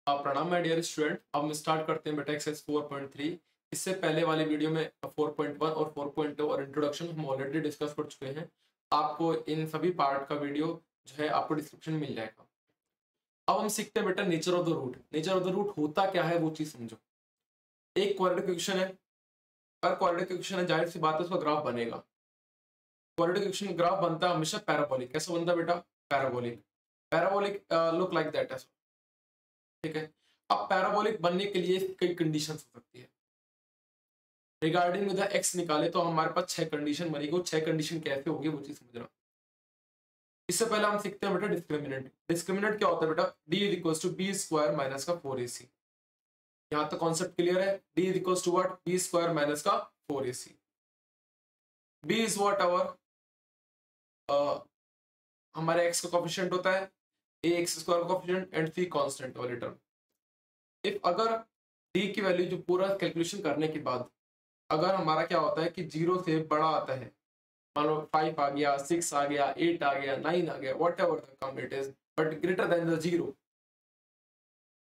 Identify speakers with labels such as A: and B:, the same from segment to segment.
A: प्रणाम my dear student. अब हम स्टार्ट करते हैं बेटा एक्सरसाइज 4.3। इससे पहले वाले वीडियो में 4.1 और 4.2 और इंट्रोडक्शन हम ऑलरेडी डिस्कस कर चुके हैं। आपको इन सभी पार्ट का वीडियो जो है आपको डिस्क्रिप्शन में मिल जाएगा। अब हम सीखते हैं बेटा nature of the root. Nature of the root होता क्या है वो चीज समझो। एक क्वाड्रेटिक इक्वेशन है, अगर क्वाड्रेटिक इक्वेशन है जाहिर सी बात है उसका ग्राफ बनेगा। क्वाड्रेटिक इक्वेशन ग्राफ बनता है हमेशा पैराबोलिक। कैसे बनता है बेटा? Parabolic. Parabolic look like that ऐसा, ठीक है। अब पैराबोलिक बनने के लिए कई कंडीशंस हो सकती है। रिगार्डिंग विद एक्स निकाले तो हमारे पास 6 कंडीशन बनेगी। वो 6 कंडीशन कैसे होगी वो चीज समझना। इससे पहले हम सीखते हैं बेटा डिस्क्रिमिनेंट। डिस्क्रिमिनेंट क्या होता है बेटा? d is equal to B square minus का 4ac। यहाँ तक कॉन्सेप्ट क्लियर है? d is equal to what? B square minus का 4ac। b is what our हमारे x का कोफिशिएंट होता है, ax स्क्वायर का कोफिशिएंट एंड c कांस्टेंट वाली टर्म। इफ अगर d की वैल्यू जो पूरा कैलकुलेशन करने के बाद अगर हमारा क्या होता है कि 0 से बड़ा आता है, मान लो 5 आ गया, 6 आ गया, 8 आ गया, 9 आ गया, whatever the come it is, but greater than the 0,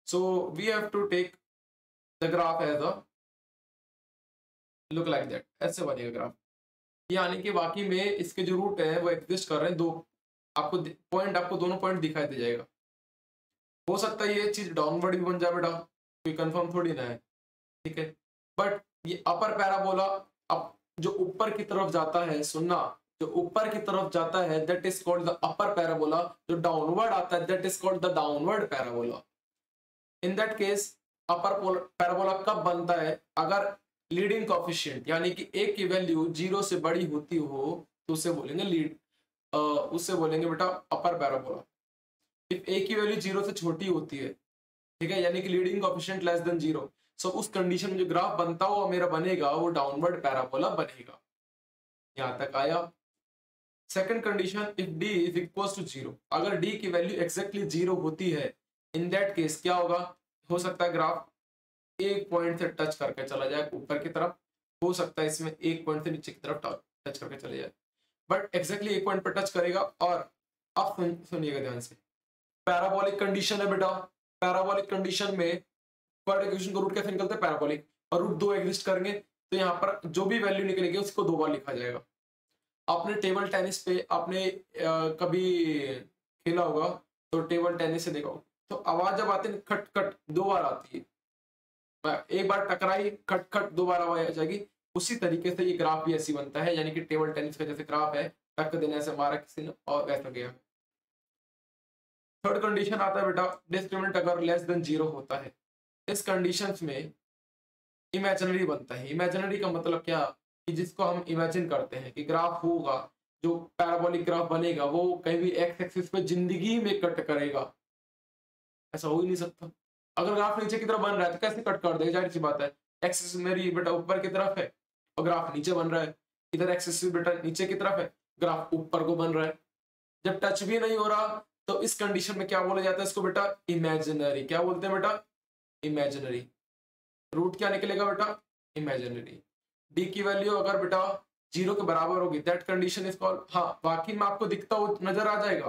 A: so we have to take the graph as a look like that. ऐसे बनेगा ग्राफ। यानी कि वाकई में इसके जो रूट है वो एग्जिस्ट कर रहे हैं। दो आपको पॉइंट, आपको दोनों पॉइंट दिखाई दे जाएगा। हो सकता है ये चीज डाउनवर्ड भी बन जाए बेटा, कोई कंफर्म थोड़ी ना है, ठीक है। बट ये अपर पैराबोला अब जो ऊपर की तरफ जाता है, सुनना, जो ऊपर की तरफ जाता है that is called the upper parabola. जो डाउनवर्ड आता है that is called the downward parabola. In that case upper parabola कब बनता है? अगर लीडिंग कोफिशिएंट यानी कि ए की वैल्यू 0 से बड़ी होती हो तो उसे बोलेंगे लीड, उससे बोलेंगे बेटा अपर पैराबोला। इफ ए की वैल्यू 0 से छोटी होती है, ठीक है, यानी कि लीडिंग कोफिशिएंट लेस देन 0, सो उस कंडीशन में जो ग्राफ बनता हुआ मेरा बनेगा वो डाउनवर्ड पैराबोला बनेगा। यहां तक आया। Second condition, if d is equal to 0, अगर d की वैल्यू एग्जैक्टली 0 होती है, इन दैट केस क्या होगा? हो सकता है ग्राफ एक पॉइंट से टच करके चला जाए ऊपर की तरफ, हो सकता है इसमें एक पॉइंट से नीचे की तरफ टच करके चले जाए, बट एग्जैक्टली एक पॉइंट पर टच करेगा। और अब सुनिएगा ध्यान से, पैराबोलिक कंडीशन है बेटा। पैराबोलिक कंडीशन में क्वाड्रेटिक इक्वेशन का रूट कैसे निकलता है? पैराबोलिक। और रूट 2 एग्जिस्ट करेंगे तो यहाँ पर जो भी वैल्यू निकलेगी उसको 2 बार लिखा जाएगा। आपने टेबल टेनिस पे आपने कभी खेला होगा तो टेबल टेनिस से देखा होगा, तो आवाज जब आती है खट खट 2 बार आती है। एक बार टकराई, खट खट 2 बार आवाज आ जाएगी। उसी तरीके से ये ग्राफ भी ऐसी बनता है, यानी कि टेबल टेनिस का जैसे ग्राफ है, टक देने से मारा किसी ने और वैसा गया। थर्ड कंडीशन आता है बेटा डिस्क्रिमिनेंट अगर लेस देन 0 होता है। इस कंडीशंस में इमेजिनरी बनता है। इमेजिनरी का मतलब क्या? कि जिसको हम इमेजिन करते हैं कि ग्राफ होगा, जो पैराबोलिक ग्राफ बनेगा वो कहीं भी एक्स एक्सिस पे जिंदगी में कट करेगा। ऐसा हो ही नहीं सकता। अगर ग्राफ नीचे की तरफ बन रहा है तो कैसे कट कर देगा? जाहिर सी बात है, एक्सिस मेरी बेटा ऊपर की तरफ है और ग्राफ नीचे बन रहा है, इधर एक्सिस बेटा नीचे की तरफ है, ग्राफ ऊपर को बन रहा है। जब टच भी नहीं हो रहा तो इस कंडीशन में क्या बोला जाता है इसको बेटा? इमेजिनरी। क्या बोलते हैं बेटा? इमेजिनरी। रूट क्या निकलेगा बेटा? इमेजिनरी। डी की वैल्यू अगर बेटा 0 के बराबर होगी दैट कंडीशन इज कॉल्ड, हाँ बाकी में आपको दिखता हो नजर आ जाएगा,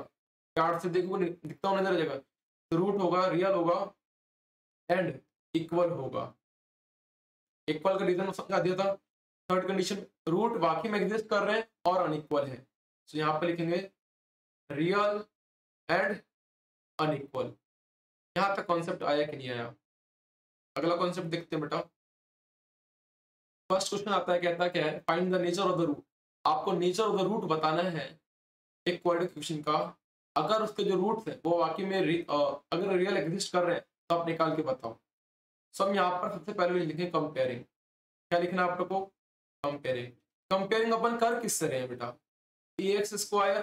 A: कार्ड से देखोगे दिखता हो नजर आ जाएगा, तो रूट होगा, रियल होगा एंड इक्वल होगा। इक्वल का रीजन समझा दिया था। थर्ड कंडीशन, रूट वाकई में एग्जिस्ट कर रहे हैं और अनइक्वल है, तो यहाँ पे लिखेंगे रियल एंड अनइक्वल। यहां तक कॉन्सेप्ट आया कि नहीं आया? अगला कॉन्सेप्ट देखते हैं बेटा। फर्स्ट क्वेश्चन आता है, कहता क्या है? Find the nature of the root. आपको नेचर ऑफ द रूट बताना है एक क्वाड्रेटिक इक्वेशन का। अगर उसके जो रूट्स हैं वो वाकई में अगर रियल एग्जिस्ट कर रहे हैं तो आप निकाल के बताओ। सो हम यहाँ पर सबसे पहले लिखेंगे कंपेयरिंग। क्या लिखना है आप लोग को? कंपेयरिंग। कंपेयरिंग अपन कर किससे रहे हैं बेटा? एक्स स्क्वायर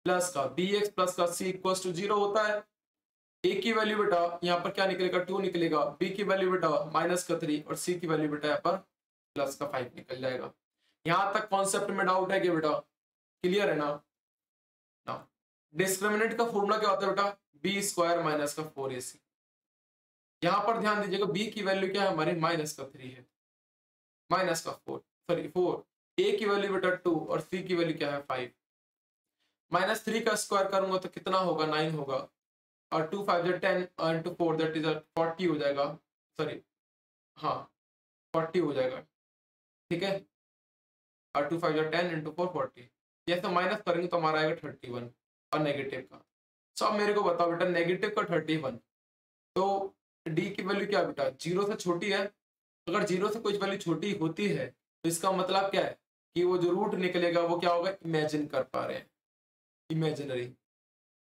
A: प्लस का बी एक्स प्लस का सी इक्वल टू 0 होता है। ए की वैल्यू बेटा यहाँ पर क्या निकलेगा? 2 निकलेगा। बी की वैल्यू बेटा माइनस का 3 और सी की वैल्यू बेटा यहाँ पर प्लस का 5 निकल जाएगा। यहां तक कॉन्सेप्ट में डाउट है कि बेटा? क्लियर है ना? डिस्क्रिमिनेंट का फॉर्मूला क्या होता है बेटा? बी स्क्वायर माइनस का 4ac। यहां पर ध्यान दीजिएगा बी की वैल्यू क्या है हमारी? माइनस का 3 है, माइनस का 4। ए की वैल्यू बेटा 2 और सी की वैल्यू क्या है? 5। -3 का स्क्वायर करूंगा तो कितना होगा? 9 होगा। और 2 5 जा 10 इंटू 4 दैट इज 40 हो जाएगा, सॉरी हाँ 40 हो जाएगा, ठीक है। और 2 5 जा 10 इंटू 4 40, जैसे माइनस करेंगे तो हमारा आएगा 31 और नेगेटिव का। सो अब मेरे को बताओ बेटा नेगेटिव का 31, तो डी की वैल्यू क्या बेटा, जीरो से छोटी है। अगर जीरो से कोई वैल्यू छोटी होती है तो इसका मतलब क्या है कि वो जो रूट निकलेगा वो क्या होगा, इमेजिन कर पा रहे हैं, imaginary.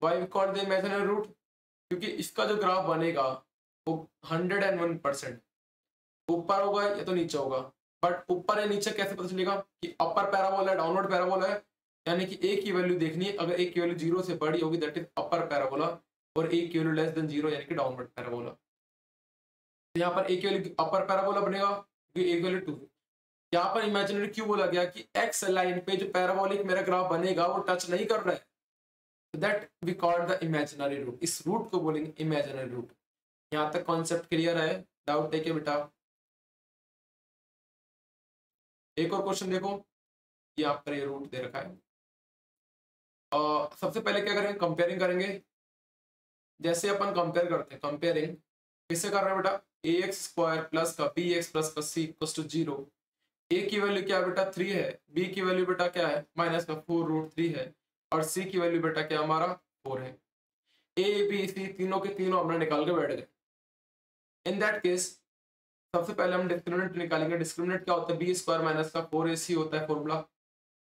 A: Why we call the imaginary root, क्योंकि इसका जो ग्राफ बनेगा वो 101% ऊपर होगा या तो नीचे होगा। बट ऊपर या नीचे कैसे पता चलेगा कि अपर पैराबोला है डाउनवर्ड पैराबोला है, यानी कि ए की वैल्यू देखनी है। अगर ए की वैल्यू जीरो से बड़ी होगी दैट इज अपर पैराबोला, और ए की वैल्यू लेस देन जीरो यानी कि डाउनवर्ड पैराबोला। तो यहाँ पर ए की वैल्यू अपर पैराबोला बनेगा क्योंकि ए की वैल्यू 2। यहाँ पर इमेजिनरी क्यों बोला गया कि एक्स लाइन पे जो पैराबोलिक मेरा ग्राफ बनेगा वो टच नहीं कर रहा है, that we call the imaginary root. इस रूट को बोलेंगे इमेजिनरी रूट। यहाँ तक कॉन्सेप्ट क्लियर है, डाउट है क्या बेटा? एक और क्वेश्चन देखो, ये आप पर ये रूट दे रखा है। सबसे पहले क्या करेंगे, कंपेयरिंग करेंगे। जैसे अपन कंपेयर करते हैं, कंपेयरिंग किससे कर रहे हैं बेटा, ए एक्स स्क्वायर प्लस का बी एक्स प्लस का सी इक्वल्स टू 0। ए की वैल्यू क्या बेटा 3 है, बी की वैल्यू बेटा क्या है माइनस का 4 रूट 3 है, और सी की वैल्यू बेटा क्या हमारा 4 है। ए बी सी तीनों के तीनों हमने निकाल के बैठ गए। इन दैट केस सबसे पहले हम डिस्क्रिमिनेंट निकालेंगे। डिस्क्रिमिनेंट क्या होता है, बी स्क्वायर माइनस का 4ac होता है फॉर्मूला।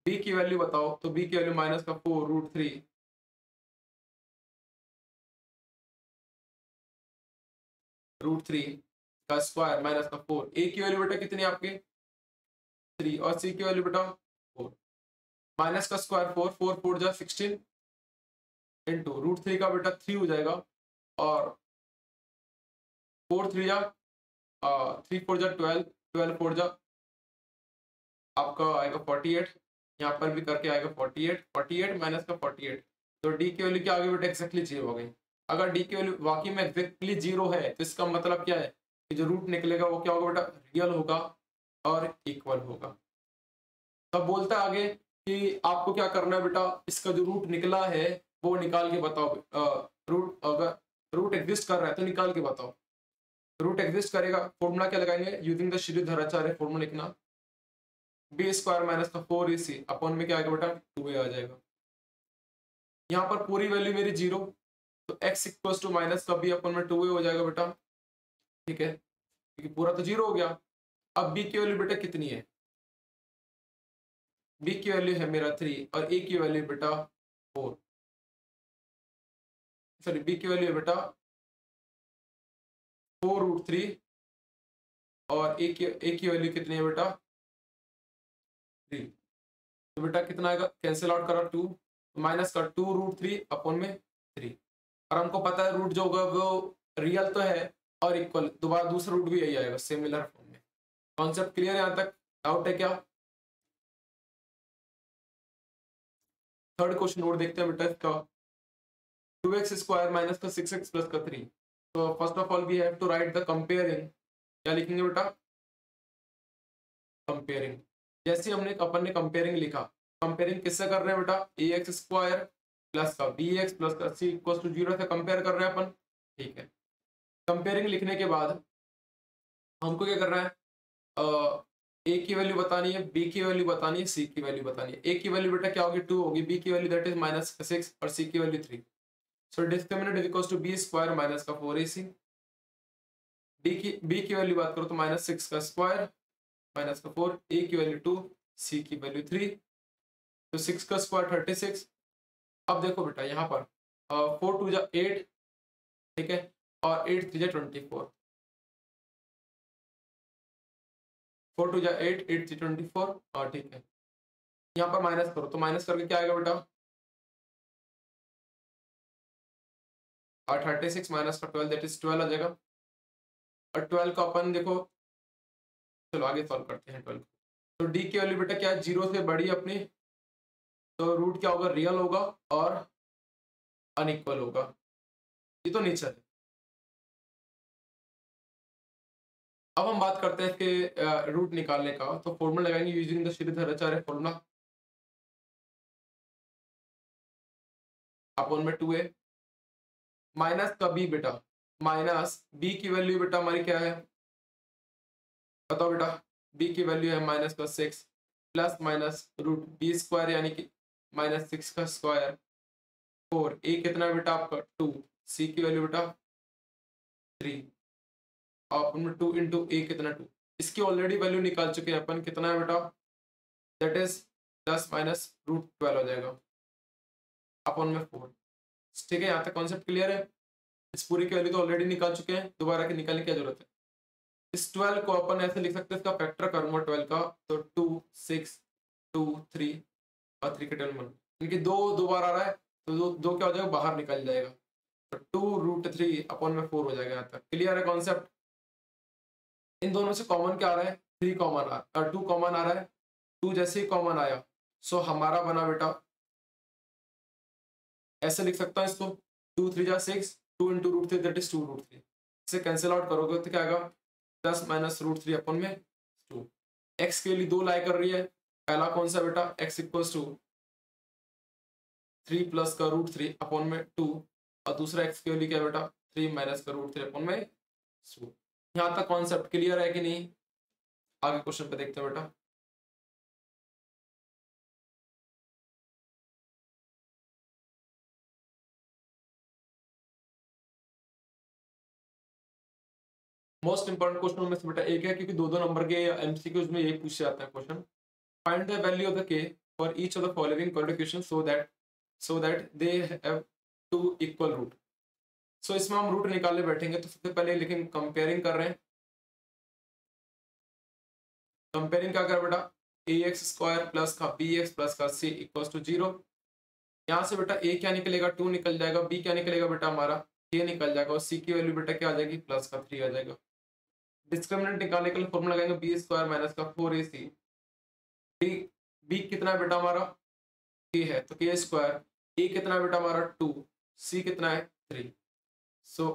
A: बी की वैल्यू बताओ, तो बी की वैल्यू माइनस का 4 रूट 3 का स्क्वायर माइनस का 4। ए की वैल्यू बेटा कितनी है आपकी 3, और सी की वैल्यू बेटा 4। माइनस का स्क्वायर 4, 4 4 जा 16 इंटू रूट 3 का बेटा 3 हो जाएगा, और 4 3 जा 3 4 जा 12, 12 4 जा आपका आएगा 48। यहाँ पर भी करके आएगा 48, 48 माइनस का 48, तो डी की वैल्यू क्या आ गई बेटा एक्जैक्टली 0 हो गई। अगर डी की वैल्यू वाकई में एक्जैक्टली 0 है तो इसका मतलब क्या है कि जो रूट निकलेगा वो क्या होगा बेटा, रियल होगा और इक्वल होगा। तब बोलता है आगे कि आपको क्या करना है बेटा, इसका जो रूट निकला है वो निकाल के बताओ। रूट अगर रूट एग्जिस्ट कर रहा है तो निकाल के बताओ। रूट एग्जिस्ट करेगा, फॉर्मूला क्या लगाएंगे, यूजिंग द श्रीधराचार्य फॉर्मूला लिखना, बी स्क्वायर माइनस का 4ac अपॉन में क्या आएगा बेटा 2a आ जाएगा। यहाँ पर पूरी वैल्यू मेरी 0, तो x इक्वल्स टू माइनस का b अपॉन में 2a हो जाएगा बेटा, ठीक है, क्योंकि पूरा तो 0 हो गया। अब b की वैल्यू बेटा कितनी है, b की वैल्यू है मेरा 3 और a की वैल्यू बेटा 4, सॉरी b की वैल्यू है बेटा 4 रूट 3, और a की वैल्यू कितनी है बेटा 3। तो बेटा कितना आएगा, कैंसिल आउट करा 2, माइनस का 2 रूट 3 अपॉन में 3। और हमको पता है रूट जो होगा वो रियल तो है और इक्वल, दोबारा दूसरा रूट भी यही आएगा सिमिलर फॉर्म में। कॉन्सेप्ट क्लियर है यहाँ तक, डाउट है क्या? थर्ड क्वेश्चन और देखते हैं बेटा इसका, 2x स्क्वायर माइनस का 6x प्लस का 3। तो first of all we have to write the comparing. क्या लिखेंगे बेटा, कंपेयरिंग। जैसे हमने अपन ने कंपेयरिंग लिखा, कंपेयरिंग किससे कर रहे हैं बेटा, ए एक्स स्क्वायर प्लस का बी एक्स प्लस का सी इक्वल टू 0 से कंपेयर कर रहे हैं अपन, ठीक है। कंपेयरिंग लिखने के बाद हमको क्या करना है, ए की वैल्यू बतानी है, बी की वैल्यू बतानी है, सी की वैल्यू बतानी है। ए की वैल्यू बेटा क्या होगी 2 होगी, बी की वैल्यू दैट इज माइनस 6 और सी की value 3। So discriminant is equal to B square minus का 4ac। बी की वैल्यू बात करो तो माइनस 6 का स्क्वायर माइनस का 4, ए की वैल्यू 2, सी की वैल्यू 3, तो 6 का स्क्वायर 36। अब देखो बेटा यहाँ पर 4 2 जा 8, ठीक है, और 8 3 जा 24, 4 2 जा 8, 8 3 24, और ठीक है। यहाँ पर माइनस करो तो माइनस करके क्या आएगा बेटा, और 36 माइनस का 12 दैट इज 12 आ जाएगा। और 12 को अपन देखो, चलो आगे सॉल्व करते हैं 12 को। तो डी की वैल्यू बेटा क्या है 0 से बड़ी अपनी, तो रूट क्या होगा रियल होगा और अनइक्वल होगा, ये तो नेचर है। अब हम बात करते हैं इसके रूट निकालने का, तो फॉर्मूला लगाएंगे using the Shridharacharya formula, upon में 2a माइनस का बी बेटा, माइनस बी की वैल्यू बेटा हमारी क्या है बताओ बेटा, बी की वैल्यू है माइनस का 6 plus minus root B square यानी कि माइनस 6 का स्क्वायर 4, ए कितना है बेटा आपका 2, सी की वैल्यू बेटा 3 और अपन में 2 इंटू ए कितना 2, इसकी ऑलरेडी वैल्यू निकाल चुके हैं अपन, कितना है बेटा दैट इज 10 माइनस रूट 12 हो जाएगा अपन में 4। ठीक है, यहाँ तक कॉन्सेप्ट क्लियर है। इस पूरी की वैल्यू तो ऑलरेडी निकाल चुके हैं, दोबारा के निकालने की क्या जरूरत है। इस 12 को अपन ऐसे लिख सकते हैं, इसका फैक्टर करूंगा 12 का तो 2 6 2 3 और 3 के टेबल में इनकी दो बार आ रहा है तो दो क्या हो जाएगा बाहर निकल जाएगा, तो 2√3 अपन में 4 हो जाएगा। यहाँ तक क्लियर है कॉन्सेप्ट। इन दोनों से कॉमन क्या आ रहा है 3 कॉमन आ 2 कॉमन आ रहा है, 2 जैसे ही कॉमन आया सो हमारा बना बेटा ऐसे लिख सकता हूँ इसको 2 3 जा 6 2 इंटू रूट 3 दैट इज 2√3। इसे कैंसिल आउट करोगे तो क्या आएगा 10 माइनस रूट 3 अपन में 2। एक्स के लिए 2 लाई कर रही है, पहला कौन सा बेटा x इक्वल्स टू 3 प्लस का रूट 3 अपन में 2 और दूसरा x के लिए क्या बेटा 3 माइनस का रूट 3 अपन में 2। यहाँ तक कॉन्सेप्ट क्लियर है कि नहीं, आगे क्वेश्चन पे देखते हैं बेटा। मोस्ट इंपोर्टेंट क्वेश्चन में से बेटा एक है, क्योंकि दो नंबर के एमसीक्यूज में यही पूछे जाते हैं question. Find the value of the K for each of the following coefficient so that they have two equal root. So इसमें हम रूट निकालने बैठेंगे तो सबसे पहले लेकिन कंपेयरिंग कर रहे हैं। कंपेयरिंग क्या कर बेटा ax स्क्वायर प्लस का bx प्लस का c इक्वल्स टू 0। यहाँ से बेटा a क्या निकलेगा 2 निकल जाएगा, b क्या निकलेगा बेटा हमारा k निकल जाएगा और c की वैल्यू बेटा क्या आ जाएगी प्लस का 3 आ जाएगा। डिस्क्रिमिनेंट निकालने के लिए फॉर्मूला लगाएंगे बी स्क्वायर माइनस का 4ac। b कितना है बेटा हमारा k है तो k स्क्वायर, a कितना है बेटा हमारा 2, c कितना है 3। सो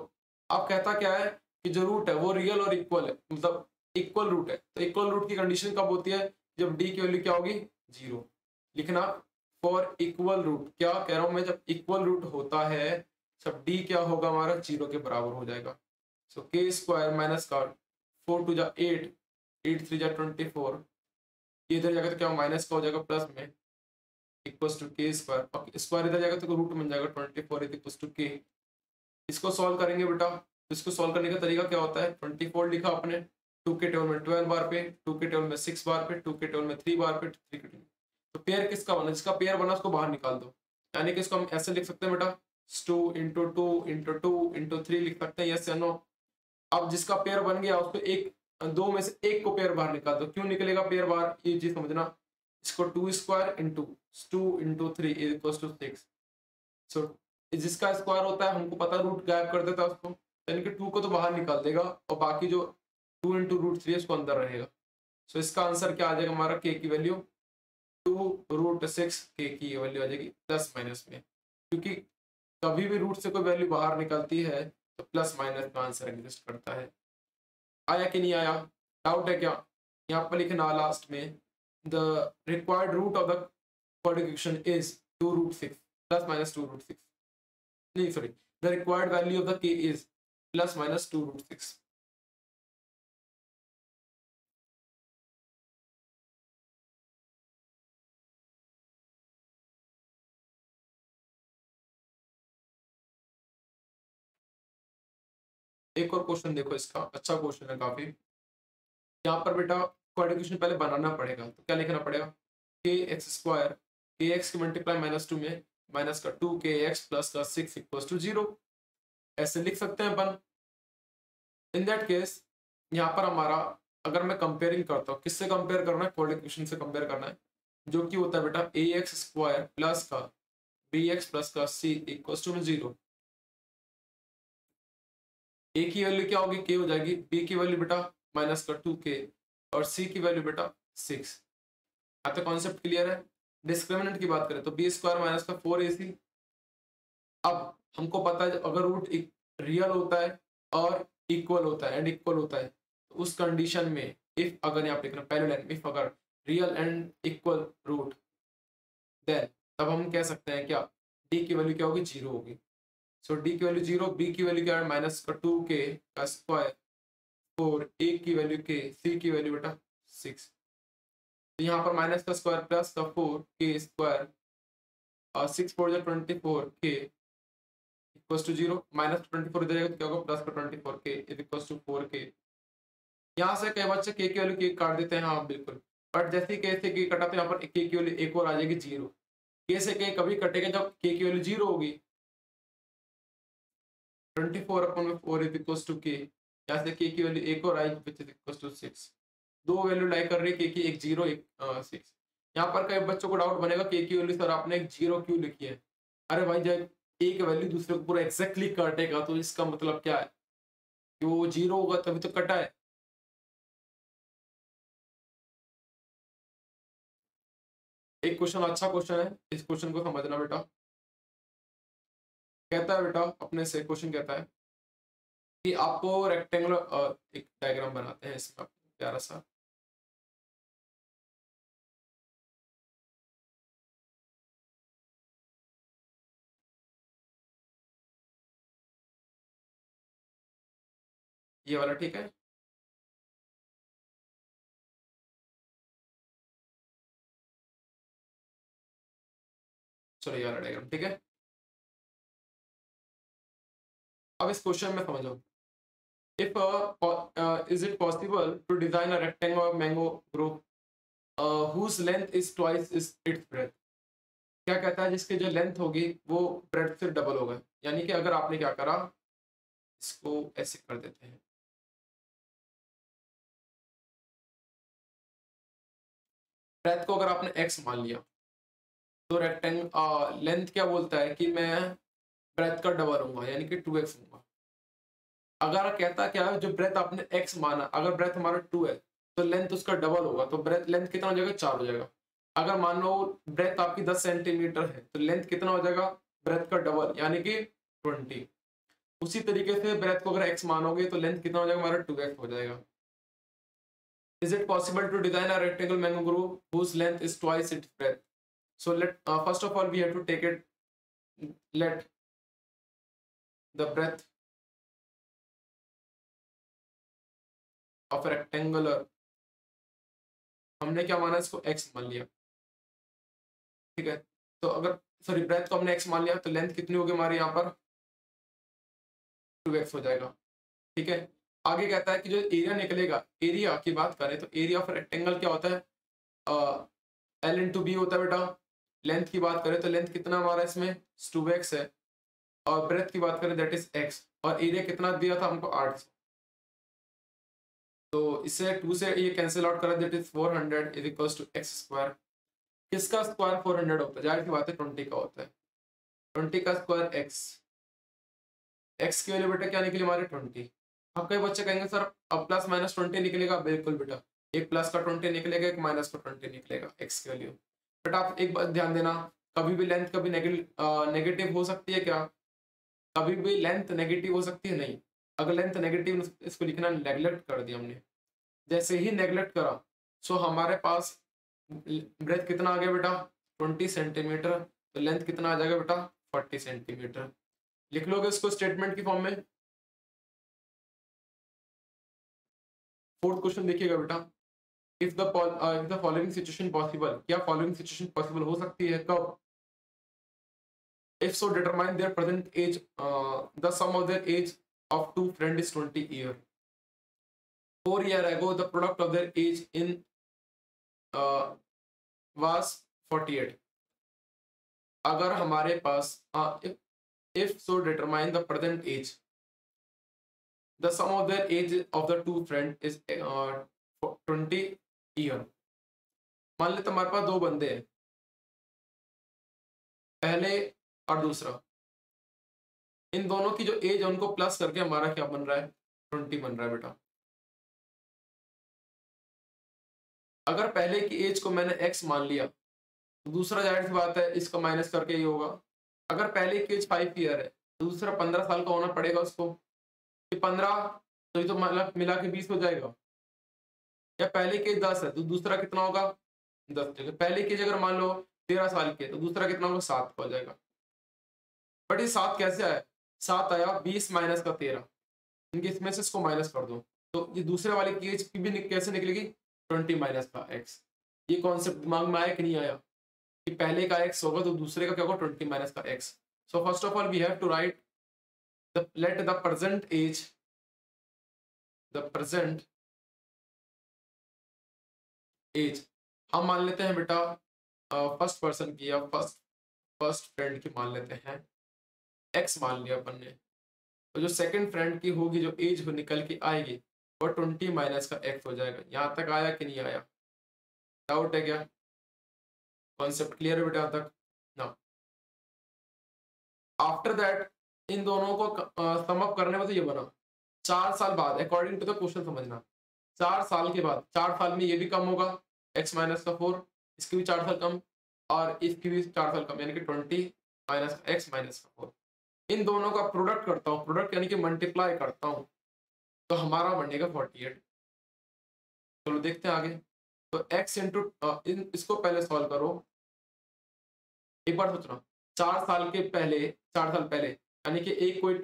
A: अब कहता क्या है कि जो रूट है वो रियल और इक्वल है, मतलब इक्वल रूट है। तो इक्वल रूट की कंडीशन कब होती है जब d की वैल्यू क्या होगी 0। लिखना फॉर इक्वल रूट, क्या कह रहा हूं मैं, जब इक्वल रूट होता है जब d क्या होगा हमारा 0 के बराबर हो जाएगा। सो के स्क्वायर माइनस का 4 2 जा 8 8 3 जा 24, इधर जाकर तो क्या माइनस का हो जाएगा प्लस में इक्वल्स टू के स्क्वायर, और स्क्वायर इधर जाएगा तो रूट बन जाएगा 24 इक्वल्स टू के। इसको सॉल्व करेंगे बेटा, इसको सॉल्व करने का तरीका क्या होता है 24 लिखा अपने 2 के टेबल में 12 बार पे, 2 के टेबल में 6 बार पे, 2 के टेबल में 3 बार पे, 3 के टेबल। तो पेयर किसका बना, जिसका पेयर बना उसको बाहर निकाल दो, यानी कि इसको हम ऐसे लिख सकते हैं बेटा 2 इंटू 2 इंटू 2 इंटू 3 लिख सकते हैं, यस या नो। अब जिसका पेयर बन गया उसको एक दो में से एक को पेयर बाहर निकाल दो। क्यों निकलेगा पेयर बाहर ये चीज समझना, इसको 2 square into 2 into 3 equals to 6। So जिसका स्क्वायर होता है हमको पता रूट गायब कर देता है उसको, यानी कि 2 को तो बाहर निकाल देगा और बाकी जो 2 इंटू रूट 3 उसको अंदर रहेगा। सो इसका आंसर क्या आ जाएगा हमारा के की वैल्यू 2√6 के की वैल्यू आ जाएगी प्लस माइनस में, क्योंकि कभी भी रूट से कोई वैल्यू बाहर निकलती है तो प्लस माइनस का आंसर एग्जिस्ट करता है। आया कि नहीं आया, डाउट है क्या। यहाँ पर लिखना लास्ट में the required root of the quadratic equation is 2√6 plus minus 2√6, नहीं sorry the required value of the K is plus minus 2√6। एक और क्वेश्चन देखो, इसका अच्छा क्वेश्चन है काफी। यहाँ पर बेटा क्वाड्रिकेशन पहले बनाना पड़ेगा, तो क्या लिखना पड़ेगा के एक्स स्क्वायर के एक्स की मल्टीप्लाई -2 में माइनस का 2 के एक्स प्लस का 6 इक्वल्स टू 0, ऐसे लिख सकते हैं अपन। इन दैट केस यहाँ पर हमारा अगर मैं कंपेयरिंग करता हूँ, किससे कंपेयर करना है क्वाड्रिकेशन से कंपेयर करना है, जो कि होता है बेटा ए एक्स स्क्वायर प्लस का बी एक्स प्लस का सी इक्वल्स टू 0। ए की वैल्यू क्या होगी के हो जाएगी, बी की वैल्यू बेटा माइनस का 2k और सी की वैल्यू बेटा 6। यहाँ तक कॉन्सेप्ट क्लियर है। डिस्क्रिमिनेंट की बात करें तो बी स्क्वायर माइनस का 4ac। अब हमको पता है अगर रूट रियल होता है और इक्वल होता है एंड इक्वल होता है तो उस कंडीशन में इफ अगर यहाँ पे लिखना पहले लाइन इफ अगर real and equal root then तब हम कह सकते हैं क्या डी की वैल्यू क्या होगी 0 होगी। सो डी की वैल्यू 0, बी की वैल्यू क्या है -2k का स्क्वायर 4, ए की वैल्यू k, सी की वैल्यू बेटा 6। तो यहाँ पर माइनस का स्क्वायर प्लस का 4k स्क्वायर और 6 4 24k इक्वल्स टू 0, -24 इधर जाएगा तो क्या होगा प्लस का 24k is equals to 4k। यहाँ से कई बच्चे k की वैल्यू k काट देते हैं, हाँ बिल्कुल, बट जैसे ही k से k कटा तो यहाँ पर k की वैल्यू एक और आ जाएगी 0। k से k कभी कटेगा जब k की वैल्यू 0 होगी। 24/4 इज इक्वल्स टू k, यहाँ से k की वैल्यू एक और आएगी विच इज इक्वल्स टू 6। दो वैल्यू लाई कर रही है k की, एक 0 एक 6। यहाँ पर कई बच्चों को डाउट बनेगा k की वैल्यू सर आपने एक 0 क्यों लिखी है। अरे भाई जब एक वैल्यू दूसरे को पूरा एग्जैक्टली काटेगा तो इसका मतलब क्या है कि वो 0 होगा तभी तो कटा है। एक क्वेश्चन अच्छा क्वेश्चन है, इस क्वेश्चन को समझना बेटा। कहता है बेटा अपने से क्वेश्चन कहता है कि आपको रेक्टेंगुलर एक डायग्राम बनाते हैं इसका प्यारा सा। ये वाला ठीक है। चलो ये वाला डायग्राम ठीक है। अब इस क्वेश्चन में समझो, if is it possible to design a rectangle of mango grove whose length is twice is its breadth। क्या कहता है जिसकी जो लेंथ होगी वो ब्रेड से डबल होगा। यानी कि अगर आपने क्या करा, इसको ऐसे कर देते हैं, ब्रेथ को अगर आपने x मान लिया तो रेक्टेंगल लेंथ क्या बोलता है कि मैं ब्रेथ का डबल होऊंगा यानी कि 2x होऊंगा। अगर कहता क्या है जो ब्रेथ आपने x माना, अगर ब्रेथ हमारा 2 है तो लेंथ उसका डबल होगा, तो ब्रेथ लेंथ कितना हो जाएगा 4 हो जाएगा। अगर मान लो ब्रेथ आपकी 10 सेंटीमीटर है तो लेंथ कितना हो जाएगा ब्रेथ का डबल यानी कि 20। उसी तरीके से ब्रेथ को अगर x मानोगे तो लेंथ कितना हो जाएगा हमारा 2x हो जाएगा। Is it possible to design a rectangle mango grove whose length is twice its breadth? So let first of all we have to take it, let the breadth of a rectangular, हमने क्या माना इसको x मान लिया, ठीक है। तो अगर सॉरी ब्रेथ को हमने x मान लिया तो लेंथ कितनी होगी हमारी यहाँ पर 2x हो जाएगा, ठीक है। आगे कहता है कि जो एरिया निकलेगा, एरिया की बात करें तो एरिया ऑफ रेक्टेंगल क्या होता है L इंटू बी होता है बेटा। लेंथ की बात करें तो लेंथ कितना हमारा इसमें 2x है और ब्रेथ की बात करें दैट इज x और एरिया कितना दिया था हमको 800। तो इससे 2 से ये कैंसिल आउट करा that is 400 is equals to x square. किसका स्क्वायर 400 होता है, जाहिर सी बात है 20 का होता है। 20 का स्क्वायर x की वैल्यू बेटा क्या निकली हमारे 20। अब कई बच्चे कहेंगे सर अब प्लस माइनस 20 निकलेगा, बिल्कुल बेटा, एक प्लस का 20 निकलेगा एक माइनस का 20 निकलेगा x की वैल्यू। बट आप एक बात ध्यान देना, कभी भी लेंथ कभी नेगेटिव हो सकती है क्या, कभी भी लेंथ नेगेटिव हो सकती है नहीं। अगर लेंथ नेगेटिव इसको लिखना नेगलेक्ट कर दिया हमने, जैसे ही नेगलेक्ट करा सो हमारे पास ब्रेथ कितना आ गया बेटा 20 सेंटीमीटर, तो लेंथ कितना आ जाएगा बेटा 40 सेंटीमीटर। लिख लोगे इसको स्टेटमेंट की फॉर्म में। फोर्थ क्वेश्चन देखिएगा बेटा, if the following situation possible, क्या फॉलोइंग सिचुएशन पॉसिबल हो सकती है, कब, if so determine their present age, the sum of their age of two friend is 20 year, 4 year ago the product of their age in was 48। अगर हमारे पास if so determine the present age, the sum of their age of the two friend is 20 year। मान लेते हमारे पास दो बंदे हैं, पहले और दूसरा, इन दोनों की जो एज है उनको प्लस करके हमारा क्या बन रहा है 20 बन रहा है बेटा। अगर पहले की एज को मैंने x मान लिया तो दूसरा जाहिर सी बात है इसका माइनस करके ही होगा। अगर पहले की एज 5 ईयर है तो दूसरा 15 साल का होना पड़ेगा उसको, कि 15 तो ये तो मतलब मिला के 20 हो जाएगा। या पहले की एज 10 है तो दूसरा कितना होगा 10 जगह, पहले की एज अगर मान लो 13 साल के तो दूसरा कितना होगा 7 हो जाएगा। बट ये 7 कैसे आया, 7 आया, 20 माइनस का 13, इनके इसमें से इसको माइनस कर दो, तो ये दूसरे वाले की एज की भी कैसे निकलेगी, 20 माइनस का x। ये कॉन्सेप्ट दिमाग में आया कि नहीं आया कि पहले का x होगा तो दूसरे का क्या होगा, 20 माइनस का x। So first of all we have to write let the present age, the present age हम मान लेते हैं बेटा फर्स्ट पर्सन की या फर्स्ट फ्रेंड की मान लेते हैं, x मान लिया अपन ने। तो जो सेकंड फ्रेंड की होगी जो एज हो निकल के आएगी वो 20 माइनस का x हो जाएगा। यहाँ तक आया कि नहीं आया, डाउट है क्या, कॉन्सेप्ट क्लियर है बेटा यहाँ तक ना। आफ्टर दैट इन दोनों को सम अप करने में तो ये बना 4 साल बाद, अकॉर्डिंग टू द क्वेश्चन समझना, 4 साल के बाद, 4 साल में ये भी कम होगा x माइनस का 4, इसकी भी 4 साल कम और इसकी भी 4 साल कम, यानी कि 20 माइनस का x माइनस का 4। इन दोनों का प्रोडक्ट करता हूँ, प्रोडक्ट यानी कि मल्टीप्लाई करता हूँ, तो हमारा बनेगा 48। चलो देखते हैं आगे। तो x इंटू इसको पहले सॉल्व करो। एक बार सोचना, 4 साल के पहले, 4 साल पहले यानी कि एक कोई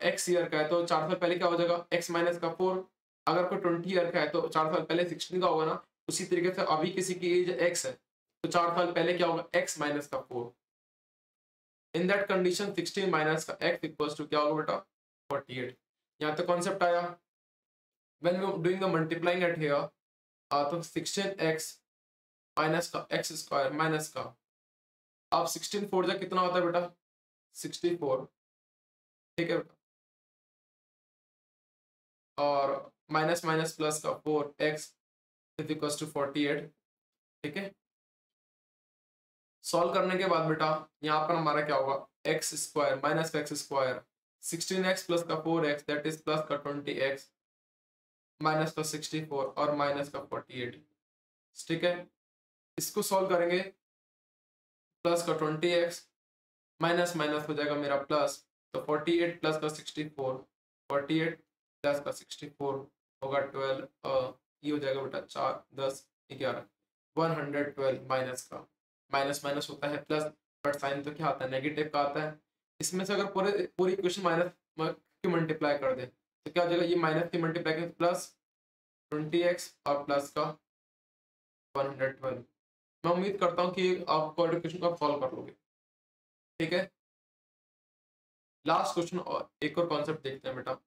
A: x ईयर का है तो 4 साल पहले क्या हो जाएगा, x माइनस का 4। अगर कोई 20 ईयर का है तो 4 साल पहले 16 का होगा ना। उसी तरीके से अभी किसी की एज x है तो 4 साल पहले क्या होगा, x माइनस का 4। इन दैट कंडीशन 16 माइनस का x इक्वल्स टू क्या होगा बेटा, 48। यहाँ तक कॉन्सेप्ट आया। When we doing the multiplying at here, तो 16x माइनस का x स्क्वायर माइनस का, अब 16 4 जा कितना होता है बेटा, 64, ठीक है बेटा, और माइनस माइनस प्लस का 4x इज इक्वल्स टू 48, ठीक है। सॉल्व करने के बाद बेटा यहाँ पर हमारा क्या होगा, x स्क्वायर माइनस का x स्क्वायर, 16x प्लस का 4x दैट इज प्लस का 20x माइनस का 64 और माइनस का 48, ठीक है। इसको सॉल्व करेंगे, प्लस का 20x माइनस माइनस हो जाएगा मेरा प्लस, तो 48 प्लस का 64, 48 प्लस का 64 होगा 12, ये हो जाएगा बेटा 4 10 11, 112 माइनस का, माइनस माइनस होता है प्लस, बट साइन तो क्या आता है, नेगेटिव का आता है। इसमें से अगर पूरी इक्वेशन माइनस की मल्टीप्लाई कर दे तो क्या हो जाएगा, ये माइनस की मल्टीप्लाई करें प्लस 20x और प्लस का 112। मैं उम्मीद करता हूँ कि आप क्वेश्चन को सॉल्व कर लोगे, ठीक है। लास्ट क्वेश्चन और एक और कॉन्सेप्ट देखते हैं बेटा।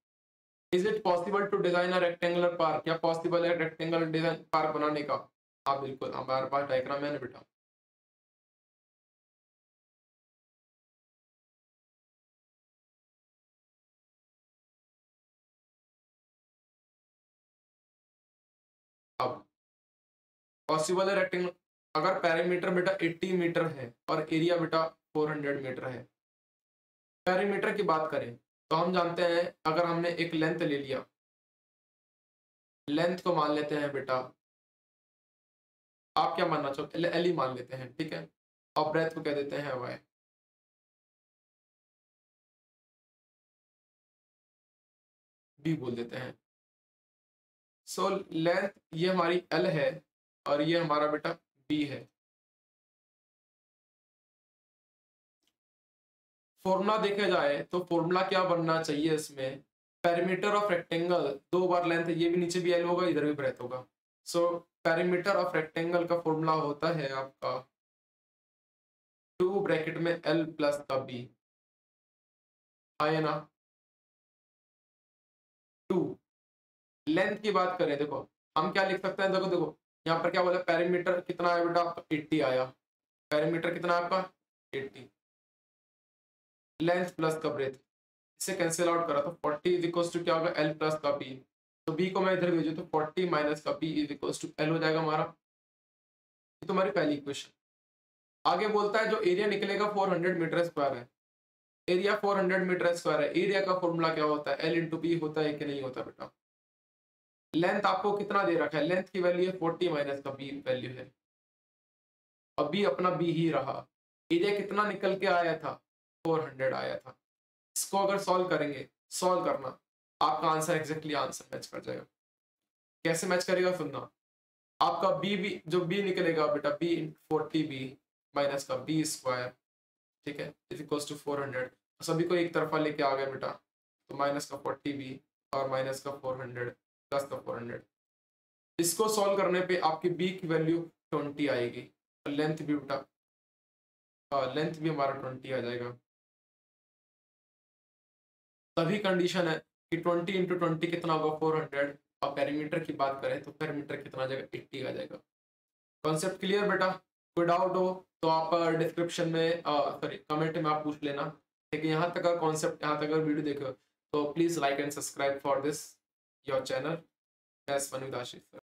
A: Is it possible to design a rectangular park, क्या पॉसिबल है रेक्टेंगुलर डिजाइन पार्क बनाने का। हाँ बिल्कुल, हमारे पास डायग्राम है ना बेटा। अब पॉसिबल है रेक्टेंगल, अगर पैरामीटर बेटा 80 मीटर है और एरिया बेटा 400 मीटर है। पैरामीटर की बात करें तो हम जानते हैं, अगर हमने एक लेंथ ले लिया, लेंथ को मान लेते हैं बेटा, आप क्या मानना चाहो, एल ही मान लेते हैं, ठीक है, और ब्रेथ को कह देते हैं वाई। बी बोल देते हैं। सो लेंथ ये हमारी एल है और ये हमारा बेटा बी है। फॉर्मूला देखा जाए तो फॉर्मूला क्या बनना चाहिए इसमें, perimeter of rectangle, 2 bar length, ये भी नीचे भी एल होगा इधर भी ब्रेथ होगा। सो पेरीमीटर ऑफ रेक्टेंगल का फॉर्मूला होता है आपका 2 ब्रैकेट में एल प्लस का बी, आया ना। 2 लेंथ की बात करें, देखो हम क्या लिख सकते हैं, देखो देखो यहाँ पर क्या बोला, पेरीमीटर कितना है बेटा आपका 80 आया, पेरीमीटर कितना है आपका 80, लेंथ प्लस का ब्रेथ, इसे कैंसिल आउट करा तो 40 इज इक्वल्स टू क्या होगा, एल प्लस का बी। तो बी को मैं इधर भेजू तो 40 माइनस का B is equals to L हो जाएगा हमारा। ये तुम्हारी पहली इक्वेशन। आगे बोलता है जो एरिया निकलेगा 400 मीटर स्क्वायर है, एरिया 400 मीटर स्क्वायर है, एरिया का फॉर्मूला क्या होता है, एल इंटू बी होता है कि नहीं होता बेटा। लेंथ आपको कितना दे रखा है, लेंथ की वैल्यू है 40 माइनस का बी वैल्यू है, और बी अपना बी ही रहा। एरिया कितना निकल के आया था, 400 आया था। इसको अगर सॉल्व करेंगे, सॉल्व करना, आपका आंसर एग्जैक्टली आंसर मैच कर जाएगा। कैसे मैच करेगा सुनना, आपका बी जो बी निकलेगा बेटा, बी 40 बी माइनस का बी स्क्वायर, ठीक है, इज इक्वल्स टू 400। सभी को एक तरफा लेके आ गए बेटा, तो माइनस का 40 बी और माइनस का 400 प्लस का 400। इसको सॉल्व करने पे आपकी बी की वैल्यू 20 आएगी, और लेंथ भी बेटा लेंथ भी हमारा 20 आ जाएगा। तभी कंडीशन है कि 20 इंटू 20 कितना होगा 400, और पेरीमीटर की बात करें तो पेरीमीटर कितना आ जाएगा 80 आ जाएगा। कॉन्सेप्ट क्लियर बेटा? कोई डाउट हो तो आप डिस्क्रिप्शन में सॉरी कमेंट में आप पूछ लेना। ठीक है, यहाँ तक का कॉन्सेप्ट, यहाँ तक अगर वीडियो देखो तो please like and subscribe for this your channel S one with Ashish sir.